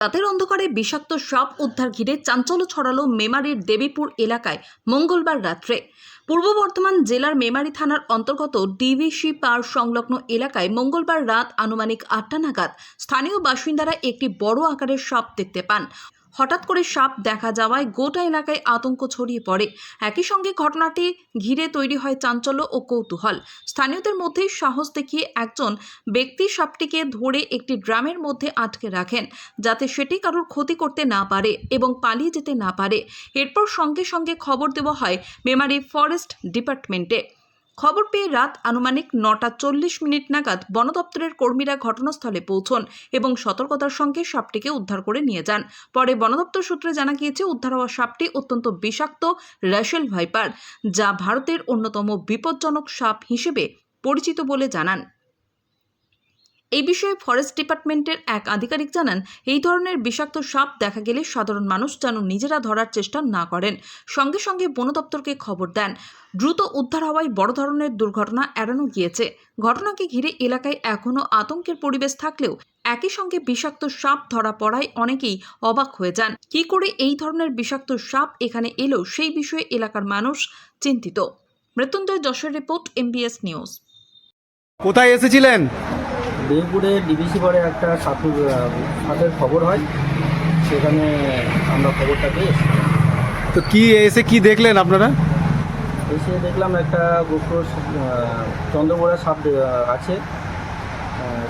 রাতের অন্ধকারে বিষাক্ত সাপ উদ্ধার ঘিরে চাঞ্চল্য ছড়ালো মেমারির দেবীপুর এলাকায় মঙ্গলবার রাত্রে। পূর্ব বর্ধমান জেলার মেমারি থানার অন্তর্গত ডিভিসি পাড় সংলগ্ন এলাকায় মঙ্গলবার রাত আনুমানিক 8টা নাগাদ স্থানীয় বাসিন্দারা একটি বড় আকারের সাপ দেখতে পান। হঠাৎ করে সাপ দেখা যাওয়ায় গোটা এলাকায় আতঙ্ক ছড়িয়ে পড়ে। একই সঙ্গে ঘটনাটি ঘিরে তৈরি হয় চাঞ্চল্য ও কৌতূহল। স্থানীয়দের মধ্যে সাহস দেখিয়ে একজন ব্যক্তি সাপটিকে ধরে একটি ড্রামের মধ্যে আটকে রাখেন, যাতে সেটি কারোর ক্ষতি করতে না পারে এবং পালিয়ে যেতে না পারে। এরপর সঙ্গে সঙ্গে খবর দেওয়া হয় মেমারি ফরেস্ট ডিপার্টমেন্টে। খবর পেয়ে রাত আনুমানিক 9টা 40 মিনিট নাগাদ বন দপ্তরের কর্মীরা ঘটনাস্থলে পৌঁছন এবং সতর্কতার সঙ্গে সাপটিকে উদ্ধার করে নিয়ে যান। পরে বন দপ্তর সূত্রে জানা গিয়েছে, উদ্ধার হওয়া সাপটি অত্যন্ত বিষাক্ত রাসেল ভাইপার, যা ভারতের অন্যতম বিপজ্জনক সাপ হিসেবে পরিচিত বলে জানান। এই বিষয়ে ফরেস্ট ডিপার্টমেন্টের এক আধিকারিক জানান, এই ধরনের বিষাক্ত সাপ দেখা গেলে সাধারণ মানুষ যেন নিজেরা ধরার চেষ্টা না করেন। সঙ্গে সঙ্গে বন দপ্তরকে খবর দেন। দ্রুত উদ্ধার হওয়ায় বড় ধরনের দুর্ঘটনা এড়ানো গিয়েছে। ঘটনাকে ঘিরে এলাকায় এখনও আতঙ্কের পরিবেশ থাকলেও একই সঙ্গে বিষাক্ত সাপ ধরা পড়ায় অনেকেই অবাক হয়ে যান। কি করে এই ধরনের বিষাক্ত সাপ এখানে এলো সেই বিষয়ে এলাকার মানুষ চিন্তিত। মৃত্যুঞ্জয় যশের রিপোর্ট, MBS নিউজ। কোথায় এসেছিলেন? দেবপুরে ডিভিসি পাড়ে একটা সাপের খবর হয়, সেখানে আমরা খবরটা পেয়ে তো কি দেখলেন আপনারা? এসে দেখলাম একটা গোপ্র চন্দ্রবোড়া সাপ আছে।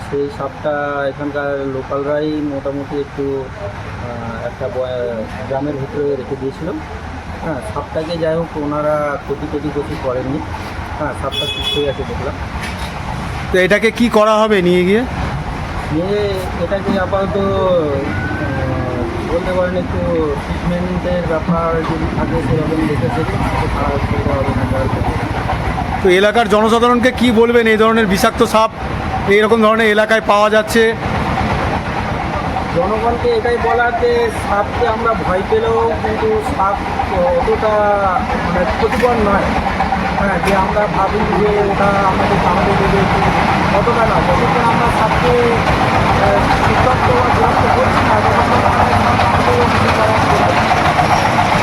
সেই সাপটা এখানকার লোকালরাই মোটামুটি একটু একটা গ্রামের ভিতরে রেখে দিয়েছিল। হ্যাঁ, সাপটাকে যাই হোক ওনারা ক্ষতি কিছু করেননি। হ্যাঁ, সাপটা সুস্থ হয়ে আছে দেখলাম। তো এটাকে কি করা হবে নিয়ে গিয়ে? এটাকে আপাতত বলতে পারেন একটু ট্রিটমেন্টের ব্যাপার যদি থাকে সেরকম দেখেছে হবে না। তো এলাকার জনসাধারণকে কি বলবেন? এই ধরনের বিষাক্ত সাপ এইরকম ধরনের এলাকায় পাওয়া যাচ্ছে। জনগণকে এটাই বলার যে সাপকে আমরা ভয় পেলেও কিন্তু সাপ অতটা ক্ষতিকর নয়। হ্যাঁ, যে আমরা ভাবি যে ওটা আমাদের কামড়ে দেবে, অতটা না। যতক্ষণ আমরা সাপকে বিরক্ত করছি না,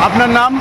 আপনার নাম?